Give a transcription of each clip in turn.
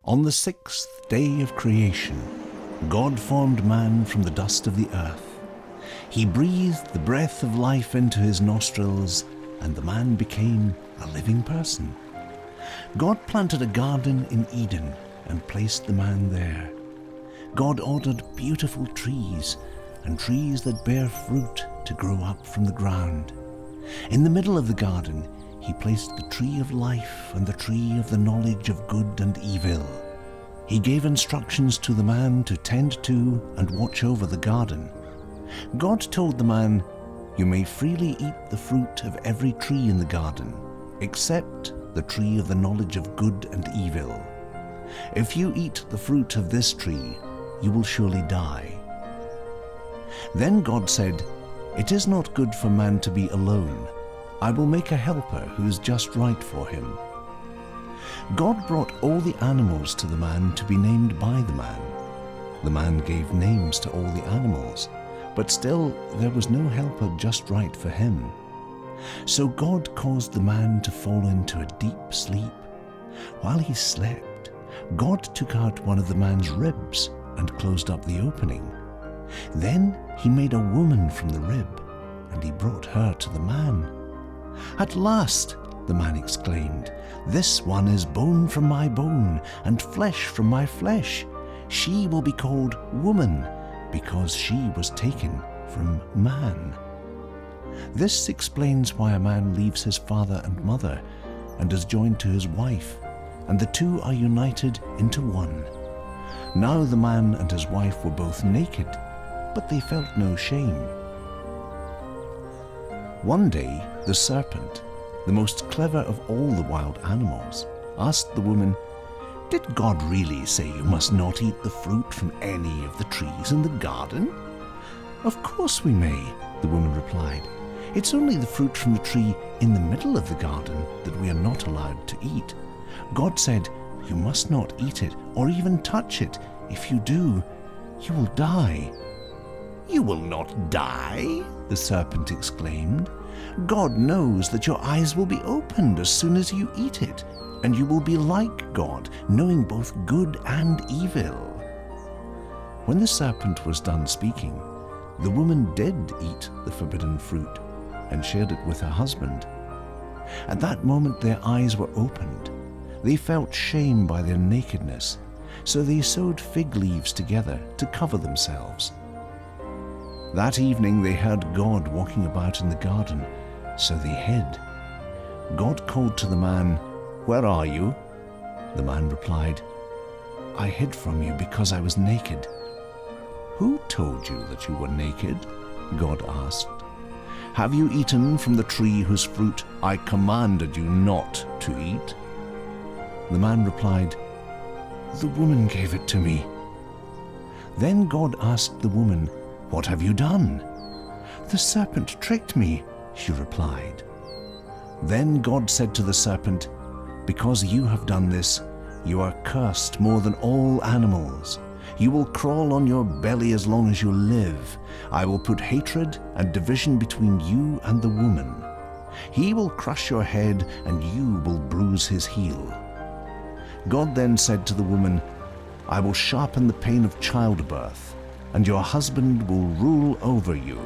On the sixth day of creation, God formed man from the dust of the earth. He breathed the breath of life into his nostrils, and the man became a living person. God planted a garden in Eden and placed the man there. God ordered beautiful trees and trees that bear fruit to grow up from the ground. In the middle of the garden, he placed the tree of life and the tree of the knowledge of good and evil. He gave instructions to the man to tend to and watch over the garden. God told the man, "You may freely eat the fruit of every tree in the garden, except the tree of the knowledge of good and evil. If you eat the fruit of this tree, you will surely die." Then God said, "It is not good for man to be alone. I will make a helper who is just right for him." God brought all the animals to the man to be named by the man. The man gave names to all the animals, but still there was no helper just right for him. So God caused the man to fall into a deep sleep. While he slept, God took out one of the man's ribs and closed up the opening. Then he made a woman from the rib, and he brought her to the man. "At last," the man exclaimed, "this one is bone from my bone and flesh from my flesh. She will be called woman because she was taken from man." This explains why a man leaves his father and mother and is joined to his wife, and the two are united into one. Now the man and his wife were both naked, but they felt no shame. One day, the serpent, the most clever of all the wild animals, asked the woman, "Did God really say you must not eat the fruit from any of the trees in the garden?" "Of course we may," the woman replied. "It's only the fruit from the tree in the middle of the garden that we are not allowed to eat. God said, 'You must not eat it or even touch it. If you do, you will die.'" "You will not die," the serpent exclaimed. "God knows that your eyes will be opened as soon as you eat it, and you will be like God, knowing both good and evil." When the serpent was done speaking, the woman did eat the forbidden fruit and shared it with her husband. At that moment their eyes were opened. They felt shame by their nakedness, so they sewed fig leaves together to cover themselves. That evening they heard God walking about in the garden, so they hid. God called to the man, "Where are you?" The man replied, "I hid from you because I was naked." "Who told you that you were naked?" God asked. "Have you eaten from the tree whose fruit I commanded you not to eat?" The man replied, "The woman gave it to me." Then God asked the woman, "What have you done?" "The serpent tricked me," she replied. Then God said to the serpent, "Because you have done this, you are cursed more than all animals. You will crawl on your belly as long as you live. I will put hatred and division between you and the woman. He will crush your head, and you will bruise his heel." God then said to the woman, "I will sharpen the pain of childbirth, and your husband will rule over you."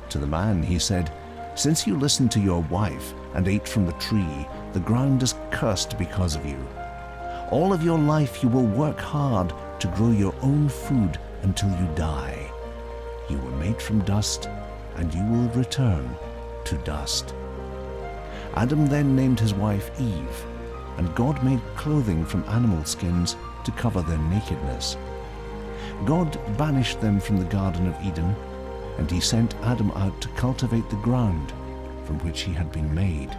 To the man he said, "Since you listened to your wife and ate from the tree, the ground is cursed because of you. All of your life you will work hard to grow your own food until you die. You were made from dust, and you will return to dust." Adam then named his wife Eve, and God made clothing from animal skins to cover their nakedness. God banished them from the Garden of Eden, and he sent Adam out to cultivate the ground from which he had been made.